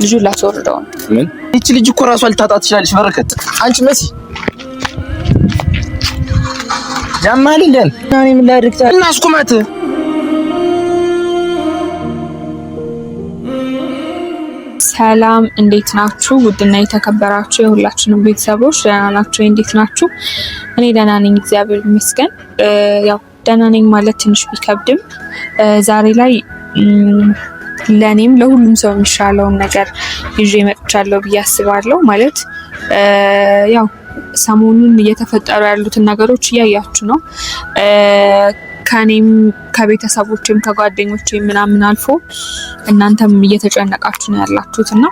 ልጁን ላስወርደው ነው። ምን እቺ ልጅ እኮ ራሷ ልታጣ ትችላለች። በረከት አንቺ መሲ ጃማልልን እኔ ምን ላድርግ እና አስቁማት። ሰላም እንዴት ናችሁ? ውድና የተከበራችሁ የሁላችንም ቤተሰቦች ደህና ናችሁ? እንዴት ናችሁ? እኔ ደህና ነኝ፣ እግዚአብሔር ይመስገን። ያው ደህና ነኝ ማለት ትንሽ ቢከብድም ዛሬ ላይ ለኔም ለሁሉም ሰው የሚሻለውን ነገር ይዤ መጥቻለሁ ብዬ አስባለሁ። ማለት ያው ሰሞኑን እየተፈጠሩ ያሉትን ነገሮች እያያችሁ ነው። ከኔም ከቤተሰቦችም ከጓደኞችም ምናምን አልፎ እናንተም እየተጨነቃችሁ ነው ያላችሁት እና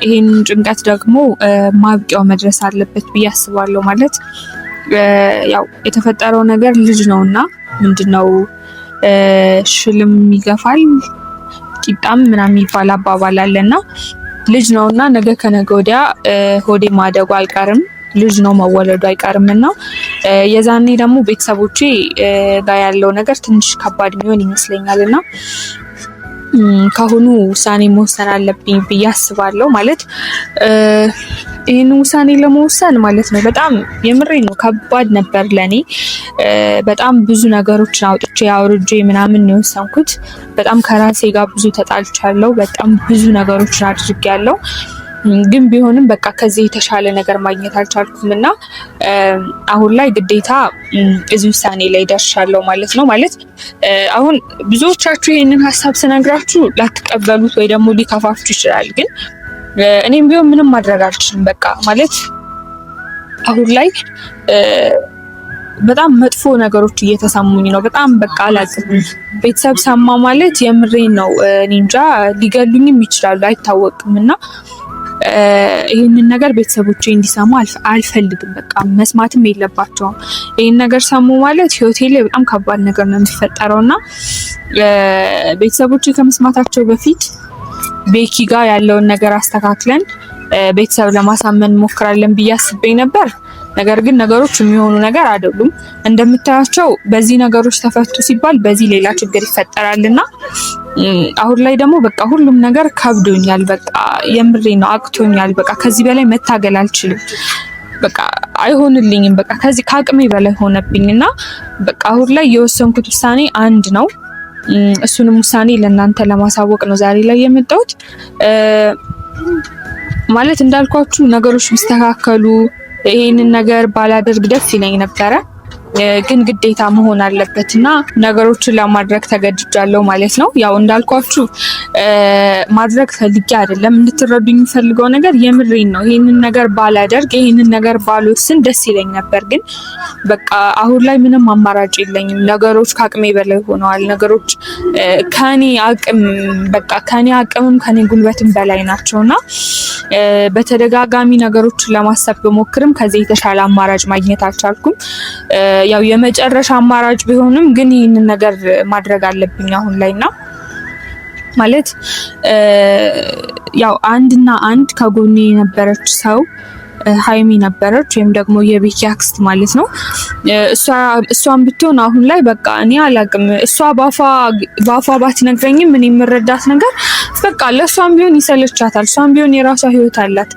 ይሄንን ጭንቀት ደግሞ ማብቂያው መድረስ አለበት ብዬ አስባለሁ። ማለት ያው የተፈጠረው ነገር ልጅ ነውና ምንድነው ሽልም ይገፋል ቂጣም ምናምን የሚባል አባባል አለና ልጅ ነውና ነገ ከነገ ወዲያ ሆዴ ማደጉ አይቀርም፣ ልጅ ነው መወለዱ አይቀርምና የዛኔ ደግሞ ቤተሰቦቼ ጋር ያለው ነገር ትንሽ ከባድ የሚሆን ይመስለኛልና ካሁኑ ውሳኔ መወሰን አለብኝ ብዬ አስባለሁ። ማለት ይህን ውሳኔ ለመወሰን ማለት ነው በጣም የምሬ ነው ከባድ ነበር ለኔ። በጣም ብዙ ነገሮችን አውጥቼ አውርጄ ምናምን ነው የወሰንኩት። በጣም ከራሴ ጋር ብዙ ተጣልቻለሁ። በጣም ብዙ ነገሮችን አድርጌያለሁ። ግን ቢሆንም በቃ ከዚህ የተሻለ ነገር ማግኘት አልቻልኩም እና አሁን ላይ ግዴታ እዚህ ውሳኔ ላይ ደርሻለሁ ማለት ነው። ማለት አሁን ብዙዎቻችሁ ይሄንን ሀሳብ ስነግራችሁ ላትቀበሉት ወይ ደግሞ ሊከፋችሁ ይችላል። ግን እኔም ቢሆን ምንም ማድረግ አልችልም። በቃ ማለት አሁን ላይ በጣም መጥፎ ነገሮች እየተሰሙኝ ነው። በጣም በቃ አላውቅም። ቤተሰብ ሰማ ማለት የምሬን ነው። እኔ እንጃ ሊገሉኝም ይችላሉ አይታወቅም እና ይህንን ነገር ቤተሰቦቼ እንዲሰሙ አልፈልግም። በቃ መስማትም የለባቸውም። ይህን ነገር ሰሙ ማለት ህይወቴ ላይ በጣም ከባድ ነገር ነው የሚፈጠረው እና ቤተሰቦቼ ከመስማታቸው በፊት ቤኪ ጋር ያለውን ነገር አስተካክለን ቤተሰብ ለማሳመን ሞክራለን ብዬ አስቤ ነበር። ነገር ግን ነገሮች የሚሆኑ ነገር አይደሉም። እንደምታያቸው በዚህ ነገሮች ተፈቱ ሲባል በዚህ ሌላ ችግር ይፈጠራልና አሁን ላይ ደግሞ በቃ ሁሉም ነገር ከብዶኛል። በቃ የምሬ ነው አቅቶኛል። በቃ ከዚህ በላይ መታገል አልችልም። በቃ አይሆንልኝም። በቃ ከዚህ ከአቅሜ በላይ ሆነብኝና በቃ አሁን ላይ የወሰንኩት ውሳኔ አንድ ነው። እሱንም ውሳኔ ለእናንተ ለማሳወቅ ነው ዛሬ ላይ የመጣሁት። ማለት እንዳልኳችሁ ነገሮች ቢስተካከሉ ይሄንን ነገር ባላደርግ ደስ ይለኝ ነበረ። ግን ግዴታ መሆን አለበትና ነገሮችን ለማድረግ ተገድጃለሁ ማለት ነው። ያው እንዳልኳችሁ ማድረግ ፈልጌ አይደለም። እንድትረዱኝ የሚፈልገው ነገር የምሬን ነው። ይሄንን ነገር ባላደርግ ይሄንን ነገር ባልወስን ደስ ይለኝ ነበር። ግን በቃ አሁን ላይ ምንም አማራጭ የለኝም። ነገሮች ከአቅሜ በላይ ሆነዋል። ነገሮች ከኔ አቅም በቃ ከኔ አቅምም ከኔ ጉልበትም በላይ ናቸውና በተደጋጋሚ ነገሮችን ለማሰብ ብሞክርም ከዚህ የተሻለ አማራጭ ማግኘት አልቻልኩም። ያው የመጨረሻ አማራጭ ቢሆንም ግን ይህንን ነገር ማድረግ አለብኝ አሁን ላይና ማለት ያው አንድ ከጎኔ የነበረች ሰው ሃይሚ ነበረች፣ ወይም ደግሞ የቤኪ አክስት ማለት ነው። እሷን ብትሆን አሁን ላይ በቃ እኔ አላቅም። እሷ ባፏ ባትነግረኝም እኔ የምረዳት ነገር በቃ ለእሷም ቢሆን ይሰለቻታል። እሷም ቢሆን የራሷ ህይወት አላት።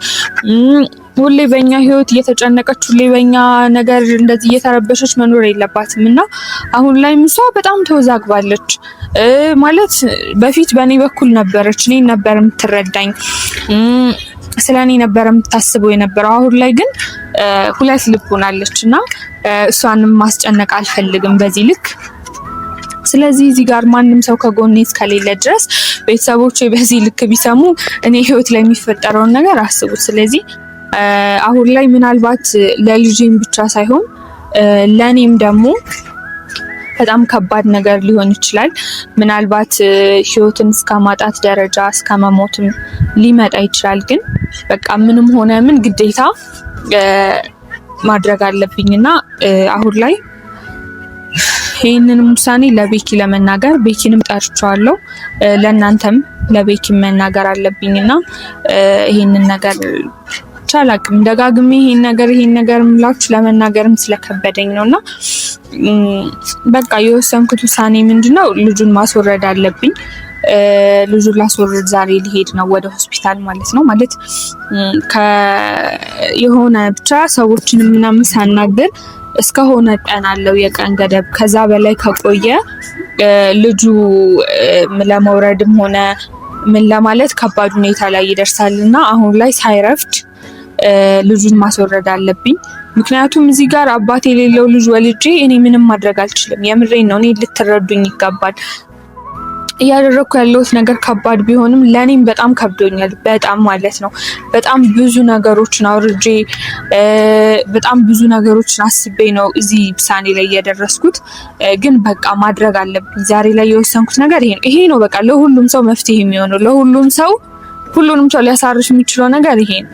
ሁሌ በእኛ ህይወት እየተጨነቀች ሁሌ በእኛ ነገር እንደዚህ እየተረበሸች መኖር የለባትም እና አሁን ላይ እሷ በጣም ተወዛግባለች። ማለት በፊት በእኔ በኩል ነበረች፣ እኔ ነበር የምትረዳኝ፣ ስለኔ ነበር የምታስበው የነበረው። አሁን ላይ ግን ሁለት ልብ ሆናለች እና እሷንም ማስጨነቅ አልፈልግም በዚህ ልክ። ስለዚህ እዚህ ጋር ማንም ሰው ከጎኔ እስከሌለ ድረስ ቤተሰቦቼ በዚህ ልክ ቢሰሙ እኔ ህይወት ላይ የሚፈጠረውን ነገር አስቡት። ስለዚህ አሁን ላይ ምናልባት ለልጄም ብቻ ሳይሆን ለኔም ደግሞ በጣም ከባድ ነገር ሊሆን ይችላል። ምናልባት ህይወትን እስከ ማጣት ደረጃ እስከ መሞትም ሊመጣ ይችላል። ግን በቃ ምንም ሆነ ምን ግዴታ ማድረግ አለብኝና አሁን ላይ ይህንን ውሳኔ ለቤኪ ለመናገር ቤኪንም ጠርቼዋለሁ። ለእናንተም ለቤኪ መናገር አለብኝና ይህንን ነገር አላቅም ደጋግሜ ይሄን ነገር ምላችሁ ለመናገርም ስለከበደኝ ነውና በቃ የወሰንኩት ውሳኔ ምንድነው ልጁን ማስወረድ አለብኝ። ልጁን ላስወርድ ዛሬ ሊሄድ ነው ወደ ሆስፒታል ማለት ነው። ማለት የሆነ ብቻ ሰዎችን ምናምን ሳናገር እስከሆነ ቀን አለው የቀን ገደብ። ከዛ በላይ ከቆየ ልጁ ለመውረድም ሆነ ምን ለማለት ከባድ ሁኔታ ላይ ይደርሳል እና አሁን ላይ ሳይረፍድ ልጁን ማስወረድ አለብኝ። ምክንያቱም እዚህ ጋር አባት የሌለው ልጅ ወልጄ እኔ ምንም ማድረግ አልችልም። የምሬን ነው። እኔ ልትረዱኝ ይገባል። እያደረኩ ያለሁት ነገር ከባድ ቢሆንም ለኔም በጣም ከብዶኛል። በጣም ማለት ነው። በጣም ብዙ ነገሮችን አውርጄ በጣም ብዙ ነገሮችን አስቤ ነው እዚህ ውሳኔ ላይ እየደረስኩት። ግን በቃ ማድረግ አለብኝ። ዛሬ ላይ የወሰንኩት ነገር ይሄ ነው። በቃ ለሁሉም ሰው መፍትሄ የሚሆነው ሁሉንም ሰው ሊያሳርፍ የሚችለው ነገር ይሄ ነው።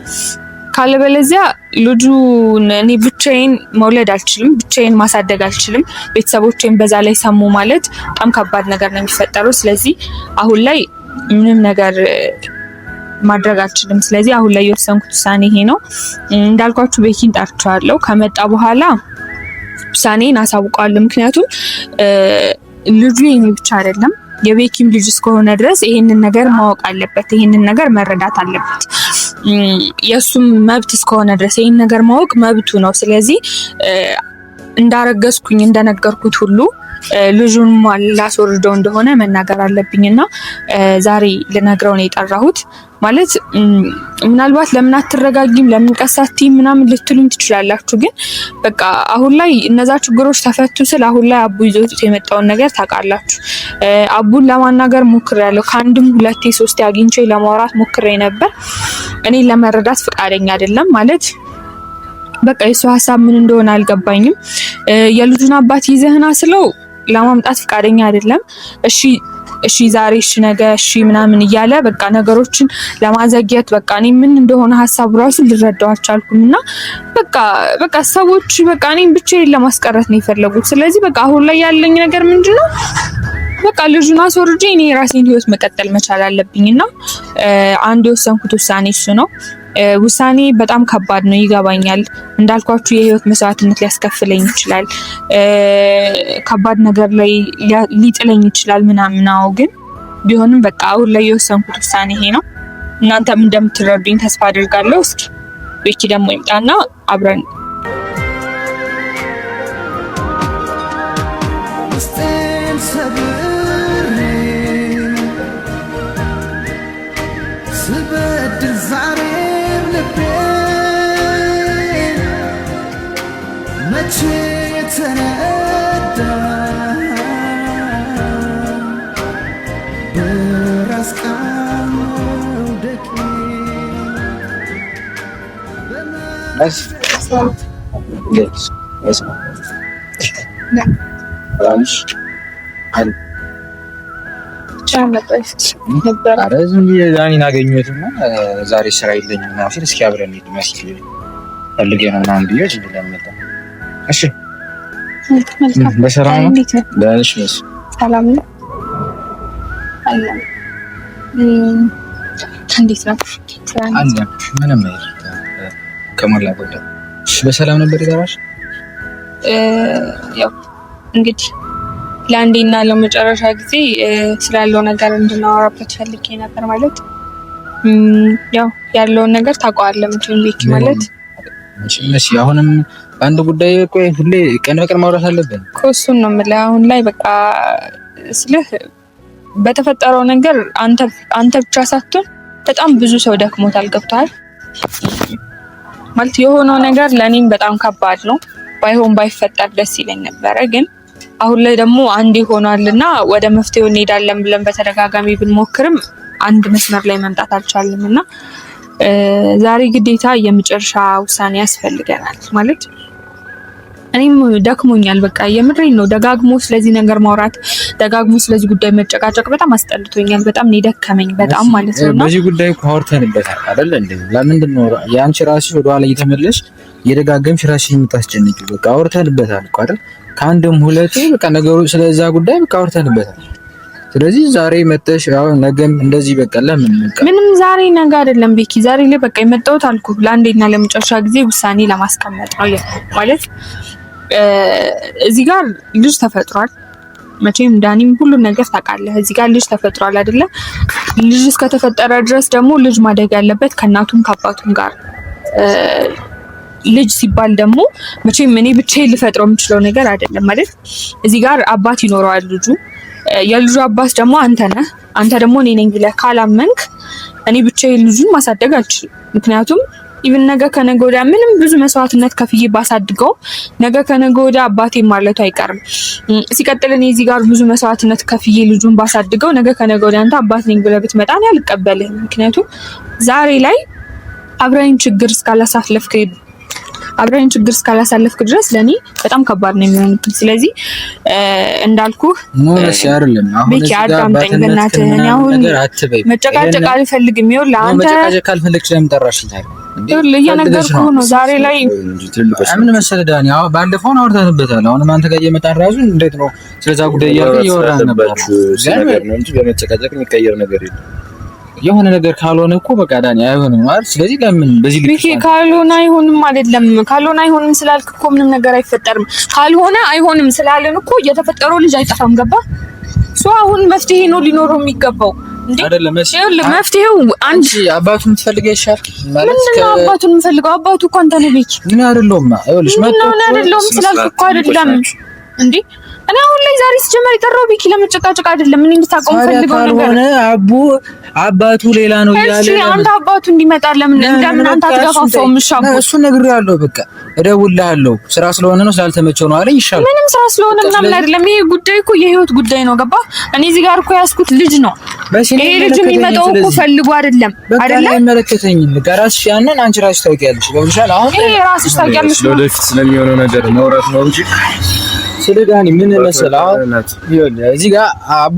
ካለበለዚያ ልጁን እኔ ብቻዬን መውለድ አልችልም፣ ብቻዬን ማሳደግ አልችልም። ቤተሰቦቼን በዛ ላይ ሰሙ ማለት በጣም ከባድ ነገር ነው የሚፈጠረው። ስለዚህ አሁን ላይ ምንም ነገር ማድረግ አልችልም። ስለዚህ አሁን ላይ የወሰንኩት ውሳኔ ይሄ ነው። እንዳልኳችሁ ቤኪን ጠርቼዋለሁ። ከመጣ በኋላ ውሳኔን አሳውቀዋለሁ። ምክንያቱም ልጁ የኔ ብቻ አይደለም የቤኪም ልጅ እስከሆነ ድረስ ይሄንን ነገር ማወቅ አለበት፣ ይሄንን ነገር መረዳት አለበት። የሱም መብት እስከሆነ ድረስ ይሄን ነገር ማወቅ መብቱ ነው። ስለዚህ እንዳረገዝኩኝ እንደነገርኩት ሁሉ ልጁን ላስወርደው እንደሆነ መናገር አለብኝና ዛሬ ልነግረው ነው የጠራሁት። ማለት ምናልባት ለምን አትረጋጊም ለምን ቀሳቲም ምናምን ልትሉኝ ትችላላችሁ። ግን በቃ አሁን ላይ እነዛ ችግሮች ተፈቱ ስል አሁን ላይ አቡ ይዞት የመጣውን ነገር ታውቃላችሁ። አቡን ለማናገር ሞክሬያለሁ። ከአንድም ሁለቴ ሶስቴ አግኝቼ ለማውራት ሞክሬ ነበር። እኔ ለመረዳት ፈቃደኛ አይደለም። ማለት በቃ የሱ ሀሳብ ምን እንደሆነ አልገባኝም። የልጁን አባት ይዘህና ስለው ለማምጣት ፈቃደኛ አይደለም። እሺ ዛሬ እሺ ነገ እሺ ምናምን እያለ በቃ ነገሮችን ለማዘግየት በቃ እኔ ምን እንደሆነ ሀሳቡ ራሱ ልረዳው አልቻልኩም። እና በቃ ሰዎች በቃ እኔን ብቻዬን ለማስቀረት ነው የፈለጉት። ስለዚህ በቃ አሁን ላይ ያለኝ ነገር ምንድነው? በቃ ልጁን አስወርጄ እኔ የራሴን ህይወት መቀጠል መቻል አለብኝና አንድ የወሰንኩት ውሳኔ እሱ ነው። ውሳኔ በጣም ከባድ ነው ይገባኛል። እንዳልኳችሁ የህይወት መስዋዕትነት ሊያስከፍለኝ ይችላል። ከባድ ነገር ላይ ሊጥለኝ ይችላል ምናምን። ግን ቢሆንም በቃ አሁን ላይ የወሰንኩት ውሳኔ ይሄ ነው። እናንተም እንደምትረዱኝ ተስፋ አድርጋለሁ። እስኪ ቤኪ ደግሞ ይምጣና አብረን ዛሬ ስራ የለኝም እና እስኪ አብረን እንሂድ መስጊድ ፈልገን ነው ምናምን ብዬሽ ለምንመጣ። እሺ በሰላም ነው? ደህና ነሽ? ሰላም ነው አላህ። እንዴት ነው? ምንም ከሞላ ጎደል በሰላም ነበር የገባሽ? ያው እንግዲህ ለአንዴና ለመጨረሻ ጊዜ ስላለው ነገር እንድናወራበት ፈልጌ ነበር። ማለት ያው ያለውን ነገር ታውቀዋለህ መቼም ቤኪ ማለት እሺ። አሁንም በአንድ ጉዳይ ቆይ ሁሌ ቀን በቀን ማውራት አለብን እኮ እሱን ነው የምልህ። አሁን ላይ በቃ ስልህ በተፈጠረው ነገር አንተ ብቻ ሳትሆን በጣም ብዙ ሰው ደክሞታል። ገብቶሃል? ማለት የሆነው ነገር ለኔም በጣም ከባድ ነው። ባይፈጠር ደስ ይለኝ ነበረ። ግን አሁን ላይ ደግሞ አንድ ይሆናልና ወደ መፍትሄው እንሄዳለን ብለን በተደጋጋሚ ብንሞክርም አንድ መስመር ላይ መምጣት አልቻልንም እና ዛሬ ግዴታ የመጨረሻ ውሳኔ ያስፈልገናል። ማለት እኔም ደክሞኛል። በቃ የምሬን ነው። ደጋግሞ ስለዚህ ነገር ማውራት፣ ደጋግሞ ስለዚህ ጉዳይ መጨቃጨቅ በጣም አስጠልቶኛል። በጣም ነው ደከመኝ በጣም ማለት ነው። በዚህ ጉዳይ እኮ አውርተንበታል አይደል እንዴ? ለምንድን ነው ያንቺ ራስሽ ወደ ኋላ እየተመለስሽ የደጋገምሽ ራስሽን የምታስጨንቂው? በቃ አውርተንበታል እኮ አይደል? ከአንድም ሁለቴ በቃ ነገሩ ስለዛ ጉዳይ በቃ አውርተንበታል። ስለዚህ ዛሬ መተሽ ያው ነገም እንደዚህ በቃ ለምን በቃ ምንም ዛሬ ነገ አይደለም ቤኪ። ዛሬ ላይ በቃ የመጣሁት አልኩ ለአንዴና ለመጨረሻ ጊዜ ውሳኔ ለማስቀመጥ ነው። ማለት እዚህ ጋር ልጅ ተፈጥሯል። መቼም ዳኒም ሁሉን ነገር ታውቃለህ። እዚህ ጋር ልጅ ተፈጥሯል አይደለ? ልጅ እስከተፈጠረ ድረስ ደግሞ ልጅ ማደግ ያለበት ከእናቱም ከአባቱም ጋር። ልጅ ሲባል ደግሞ መቼም እኔ ብቻዬን ልፈጥረው የምችለው ነገር አይደለም ማለት። እዚህ ጋር አባት ይኖረዋል ልጁ። የልጁ አባት ደግሞ አንተ ነህ። አንተ ደግሞ እኔ ነኝ ብለህ ካላመንክ እኔ ብቻዬን ልጁን ማሳደግ አልችልም። ምክንያቱም ኢቭን ነገ ከነገ ወዲያ ምንም ብዙ መስዋዕትነት ከፍዬ ባሳድገው ነገ ከነገ ወዲያ አባቴ ማለቱ አይቀርም። ሲቀጥል እኔ እዚህ ጋር ብዙ መስዋዕትነት ከፍዬ ልጁን ባሳድገው ነገ ከነገ ወዲያ አንተ አባት ነኝ ብለህ ብትመጣ እኔ አልቀበልህም። ምክንያቱም ዛሬ ላይ አብረን ችግር እስካላሳለፍክ ድረስ ለኔ በጣም ከባድ ነው የሚሆንብኝ። ስለዚህ እንዳልኩህ ሞነስ አይደለም አሁን እዚህ ጋር አዳምጠኝ በእናትህ። እኔ አሁን መጨቃጨቅ አልፈልግም። ይኸውልህ አንተ መጨቃጨቅ ካልፈለግሽ ለምን ጠራሽኝ ታዲያ? ይኸውልህ እየነገርኩህ ነው። ዛሬ ላይ ምን መሰለህ ዳኒ፣ አሁን ባለፈው አውርተንበታል። አሁንም አንተ ጋር እየመጣን ራሱ እንዴት ነው ስለዛ ጉዳይ እያወራን ነበር። ነገር ነው እንጂ በመጨቃጨቅ የሚቀየር ነገር የለም። የሆነ ነገር ካልሆነ እኮ በቃ ዳኒ አይሆንም ማለት። ስለዚህ ለምን በዚህ ልክ ካልሆነ አይሆንም አይደለም። ካልሆነ አይሆንም ስላልክ እኮ ምንም ነገር አይፈጠርም። ካልሆነ አይሆንም ስላልን እኮ የተፈጠረው ልጅ አይጠፋም። ገባ? አሁን መፍትሄ ነው ሊኖረው የሚገባው እንዴ? አይደለም መፍትሄው አንቺ አባቱን ትፈልገው ይሻል ማለት ነው። አባቱን ፈልገው። አባቱ እኮ አንተ ነህ ቤት ምን አይደለም። አይወልሽ መጥቶ ነው አይደለም ስላልክ እኮ አይደለም እንዴ? እኔ አሁን ላይ ዛሬ ሲጀመር የጠራው ቢኪ ለመጨቃጨቅ አይደለም። ምን እንድታቆም ፈልገው ነገር ሆነ አባቱ ሌላ ነው ያለ። እሺ አንተ አባቱ እንዲመጣ ለምን አንተ አትገፋፋውም? እሱ ነግሬዋለሁ። በቃ እደውልልሃለሁ። ስራ ስለሆነ ነው ስላልተመቸው ነው አለኝ። ይሻል ምንም ስራ ስለሆነ ምናምን አይደለም። ይሄ ጉዳይ እኮ የህይወት ጉዳይ ነው። ገባ? እኔ እዚህ ጋር እኮ ያስኩት ልጅ ነው። ይሄ ልጅ የሚመጣው እኮ ፈልጎ አይደለም አይደለም። አይመለከተኝም። ራስሽ ያንን አንቺ ራስሽ ታውቂያለሽ። ገብቶሻል? አሁን ይሄ ራስሽ ታውቂያለሽ። ወደፊት ስለሚሆነው ነገር ማውራት ነው እንጂ ስለ ዳኒ ምን መሰለህ፣ እዚህ ጋር አቦ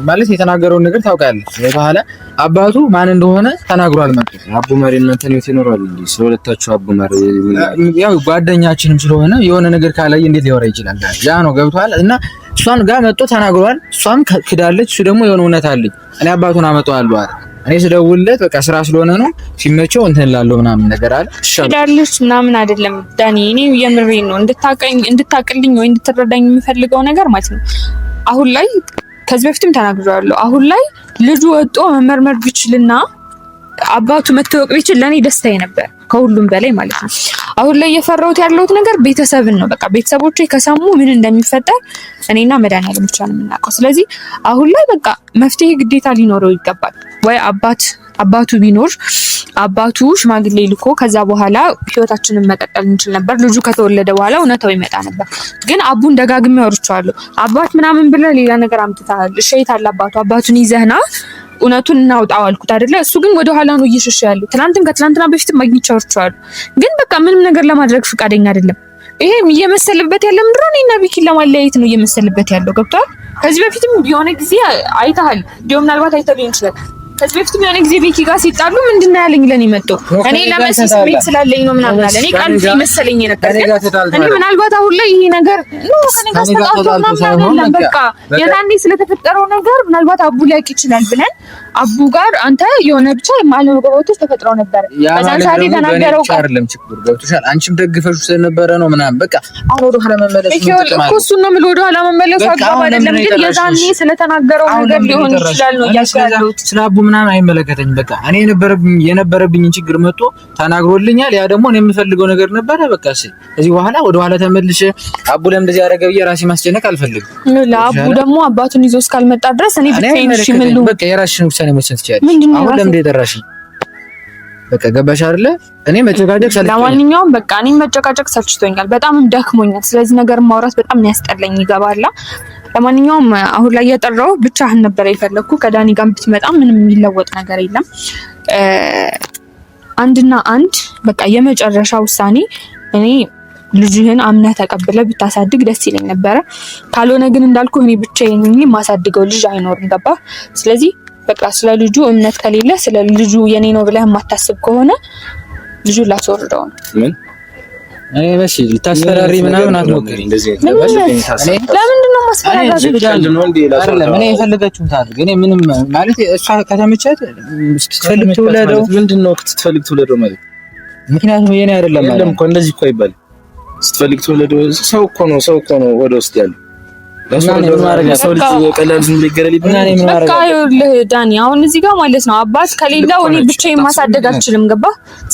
ማለት የተናገረውን ነገር ታውቃለህ። በኋላ አባቱ ማን እንደሆነ ተናግሯል ማለት ነው። አቦ ማሪ እናንተ ነው ይኖራል እንዴ? ስለሁለታችሁ አቦ ማሪ ያው ጓደኛችንም ስለሆነ የሆነ ነገር ካላየ እንዴት ሊወራ ይችላል? ያ ነው ገብቷል። እና እሷን ጋር መጥቶ ተናግሯል። እሷም ክዳለች። እሱ ደግሞ የሆነ እውነት አለኝ እኔ አባቱን አመጣዋለሁ አለ። እኔ ስደውልለት በቃ ስራ ስለሆነ ነው ሲመቸው እንትን ላለው ምናምን ነገር አለ። ዳልሽ ምናምን አይደለም ዳኒ፣ እኔ የምሬን ነው እንድታቅልኝ ወይ እንድትረዳኝ የምፈልገው ነገር ማለት ነው። አሁን ላይ ከዚህ በፊትም ተናግሬያለሁ። አሁን ላይ ልጁ ወጦ መመርመር ቢችልና አባቱ መታወቅ ቢችል ለኔ ደስታዬ ነበር ከሁሉም በላይ ማለት ነው። አሁን ላይ የፈራሁት ያለሁት ነገር ቤተሰብን ነው። በቃ ቤተሰቦቼ ከሰሙ ምን እንደሚፈጠር እኔና መድኃኒዓለም ብቻ ነው የምናውቀው። ስለዚህ አሁን ላይ በቃ መፍትሄ ግዴታ ሊኖረው ይገባል። ወይ አባቱ ቢኖር አባቱ ሽማግሌ ልኮ ከዛ በኋላ ህይወታችንን መቀጠል እንችል ነበር። ልጁ ከተወለደ በኋላ እውነታው ይመጣ ነበር። ግን አቡን ደጋግሜ አውርቼዋለሁ። አባት ምናምን ብለህ ሌላ ነገር አምጥተሃል። እሺ የት አለ አባቱን ይዘህና እውነቱን እናውጣው አልኩት አይደለ? እሱ ግን ወደ ኋላ ነው እየሸሸ ያለው። ከትናንትና በፊት ማግኘት አውርቼዋለሁ። ግን በቃ ምንም ነገር ለማድረግ ፈቃደኛ አይደለም። ይሄ እየመሰለበት ያለ ምንድነው? እኔና ቢኪን ለማለያየት ነው እየመሰለበት ያለው። ገብቷል? ከዚህ በፊትም የሆነ ጊዜ አይተሃል። እንዲያውም ምናልባት አይተህ ሊሆን ይችላል። ከዚህ በፊትም የሆነ ጊዜ ቤኪ ጋር ሲጣሉ ምንድነው ያለኝ ለኔ መጥቶ እኔ ለመሲ ስሜት ስላለኝ ነው ምናምን አለ። እኔ ቃል መሰለኝ ነበር። እኔ ምናልባት አሁን ላይ ይሄ ነገር ነው ከኔ ጋር ተጣልቶ ምናምን በቃ የዛኔ ስለተፈጠረው ነገር ምናልባት አቡ ሊያውቅ ይችላል ብለን አቡ ጋር አንተ የሆነ ብቻ ማለመግባባቶች ተፈጥረው ነበር። በዛን ሰዓት የተናገረው ቃል አይደለም ችግር ገብቶሻል። አንቺም ደግፈሽ ስለነበረ ነው ምናምን በቃ አሁን ወደ ኋላ መመለስ እኮ እሱን ነው የምልህ። ወደ ኋላ መመለስ አግባብ አይደለም። ግን የዛኔ ስለተናገረው ነገር ሊሆን ይችላል ነው ያስያለው። ስላቡ ምናምን አይመለከተኝም። በቃ እኔ የነበረብኝን ችግር መጥቶ ተናግሮልኛል። ያ ደግሞ እኔ የምፈልገው ነገር ነበረ። በቃ እዚህ በኋላ ወደ ኋላ ተመልሼ አቡ ለምን እንደዚህ ያደረገ ብዬ ራሴ ማስጨነቅ አልፈልግም። ለአቡ ደግሞ አባቱን ይዞ እስካልመጣ ድረስ እኔ ብቻዬን እሺ ምን ልሁን? በቃ የራስሽን ውሳኔ መስጠት ትችያለሽ። አሁን ለምን የጠራሽኝ? በቃ ገባሽ አይደለ? እኔ መጨቃጨቅ ሰልችቶኛል። ለማንኛውም በቃ እኔ መጨቃጨቅ ሰልችቶኛል፣ በጣም ደክሞኛል። ስለዚህ ነገር ማውራት በጣም ያስጠላኝ ይገባላ። ለማንኛውም አሁን ላይ የጠራው ብቻህን ነበር የፈለኩ። ከዳኒ ጋር ብትመጣ ምንም የሚለወጥ ነገር የለም። አንድና አንድ በቃ የመጨረሻ ውሳኔ እኔ ልጅህን አምነህ ተቀብለህ ብታሳድግ ደስ ይለኝ ነበረ። ካልሆነ ግን እንዳልኩ እኔ ብቻዬን ማሳድገው ልጅ አይኖርም። ገባ? ስለዚህ በቃ ስለ ልጁ እምነት ከሌለ ስለ ልጁ የኔ ነው ብለህ የማታስብ ከሆነ ልጁን ላስወርደው ነው። ምን እኔ መቼ ልታስፈራሪ ምናምን አትሞክሪ። ለምንድን ነው ማስፈራራት? እኔ የፈለገችውን ታድርግ። እኔ ምንም ማለት እሷ ከተመቻት ስትፈልግ ትውለደው። ምንድን ነው ስትፈልግ ትውለደው ማለት? ምክንያቱም የኔ አይደለም ማለት እኮ እንደዚህ እኮ አይባልም። ስትፈልግ ትውለደው ሰው እኮ ነው ወደ ውስጥ ያለው ሰው ልጅ ቀላል ዝም ብሎ ይገረል ይባላል። በቃ ይኸውልህ ዳኒ፣ አሁን እዚህ ጋር ማለት ነው አባት ከሌላው እኔ ብቻዬን ማሳደግ አልችልም። ገባ?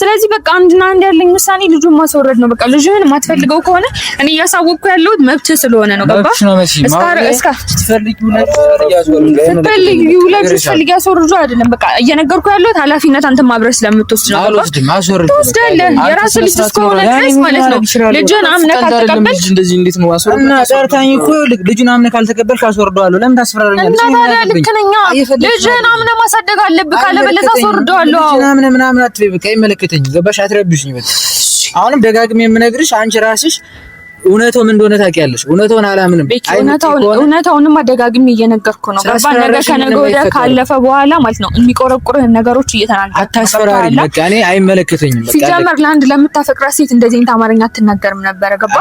ስለዚህ በቃ አንድና አንድ ያለኝ ውሳኔ ልጁን ማስወረድ ነው። በቃ ልጅህን የማትፈልገው ከሆነ እኔ እያሳወቅኩ ያለሁት መብትህ ስለሆነ ነው። ገባ? ስትፈልጊ ያስወርዱ አይደለም። በቃ እየነገርኩ ያለሁት ኃላፊነት አንተ ማብረር ስለምትወስድ ነው። ትወስዳለህ። የራስህ ልጅ እስከሆነ ድረስ ማለት ነው። ልጅህን አምነህ ካልተቀበልክ እንደዚህ እንዴት ነው አስወርዱ? እና ጠርታኝ እኮ ልጁን አምነህ ካልተቀበልክ አስወርደዋለሁ። ለምን ታስፈራረኛለህ? እና ታዲያ ልክ ነኝ። ልጅህን አምነህ ማሳደግ አለብህ። ካለበለዚያ አስወርደዋለሁ። ልጅህን ምናምን አትበይ። በቃ አይመለከተኝም። ገባሽ? አትረብሽኝ። በቃ አሁንም ደጋግሜ የምነግርሽ አንቺ ራስሽ እውነታው ምን እንደሆነ ታውቂያለሽ። እውነታውን አላምንም። እውነታውንም አደጋግሜ እየነገርኩ ነው። ገባ? ነገ ከነገ ወዲያ ካለፈ በኋላ ማለት ነው የሚቆረቁርህን ነገሮች እየተናገርኩ አታስፈራሪኝ። በቃ እኔ አይመለከተኝም። በቃ ሲጀመር ለአንድ ለምታፈቅራት ሴት እንደዚህ አይነት አማርኛ አትናገርም ነበር። ገባ?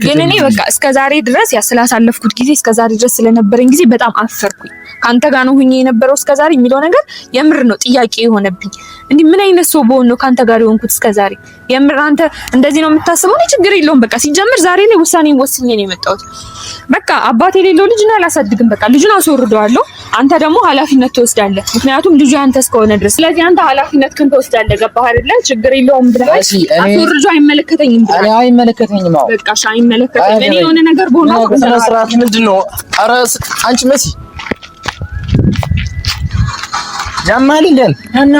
ግን እኔ በቃ እስከዛሬ ድረስ ስላሳለፍኩት ጊዜ እስከዛሬ ድረስ ስለነበረኝ ጊዜ በጣም አፈርኩኝ። ካንተ ጋር ነው ሁኜ የነበረው እስከዛሬ የሚለው ነገር የምር ነው ጥያቄ የሆነብኝ። እንዴ ምን አይነት ሰው በሆነ ነው ካንተ ጋር የሆንኩት እስከዛሬ? የምር አንተ እንደዚህ ነው የምታስበው? እኔ ችግር የለውም። በቃ ሲጀምር ዛሬ ላይ ውሳኔን ወስኜ ነው የመጣሁት። በቃ አባት የሌለው ልጅ ነው አላሳድግም። በቃ ልጁን አስወርደዋለሁ። አንተ ደግሞ ኃላፊነት ትወስዳለህ። ምክንያቱም ልጁ አንተ እስከሆነ ድረስ። ስለዚህ አንተ ኃላፊነት ግን ትወስዳለህ። ገባህ አይደለ? ችግር የለውም ብለህ አስወርጆ አይመለከተኝም ብለህ እኔ አይመለከተኝም። አዎ በቃ አይመለከተኝም። እኔ የሆነ ነገር በሆነ ስርዓት ምንድነው? ኧረ አንቺ መሲ ያማልልን እና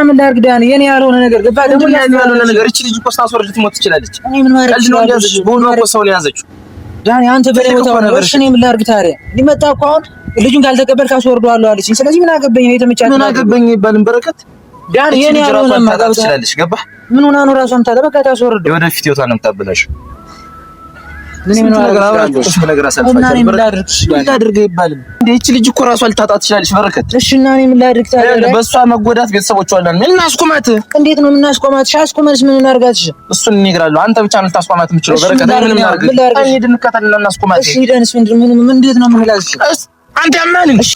ምን ላድርግ ዳኒ? የኔ ያልሆነ ነገር ገባ ደግሞ ያልሆነ ነገር እቺ ልጅ እኮ ስታስወርድ ትሞት ትችላለች። እኔ ምን ማድረግ እችላለሁ? በሆነ እኮ ሰው ላይ ያዘችው ዳኒ። አንተ በቦታው ነበር። እኔ ምን ላድርግ ታዲያ? ሊመጣ እኮ አሁን ልጁን ካልተቀበልክ አስወርደዋለሁ አለችኝ። ስለዚህ ምን አገባኝ? ነው የተመቻት። ምን አገባኝ ይባልን በረከት ዳኒ። የኔ ያልሆነ ማጋብ ትችላለች። ገባ? ምን ሆና ነው ራሷን ታለ በቃ ታስወርደው። የወደፊት ህይወቷን ነው የምታበላሽው። ምን ነገር አብራችሁ ነገር አሳልፋችሁ ምን ላድርግ ይባልን እንዴ? እቺ ልጅ እኮ ራሷ ልታጣት ትችላለች በረከት። እሺ እና እኔ ምን ላድርግ ታዲያ? በሷ መጎዳት ቤተሰቦቿ አለን። ምን እናስቆማት? እንዴት ነው የምናስቆማት? አስቆመንስ ምን እናርጋት? እሱን እነግራለሁ። አንተ ብቻ ነው ልታስቆማት የምችለው በረከት። ምን እናርግ? እንሂድ እንከተልና እናስቆማት። እሺ ሄደንስ ምን እንዴት ነው የምንላሽ? አንተ ያማልን። እሺ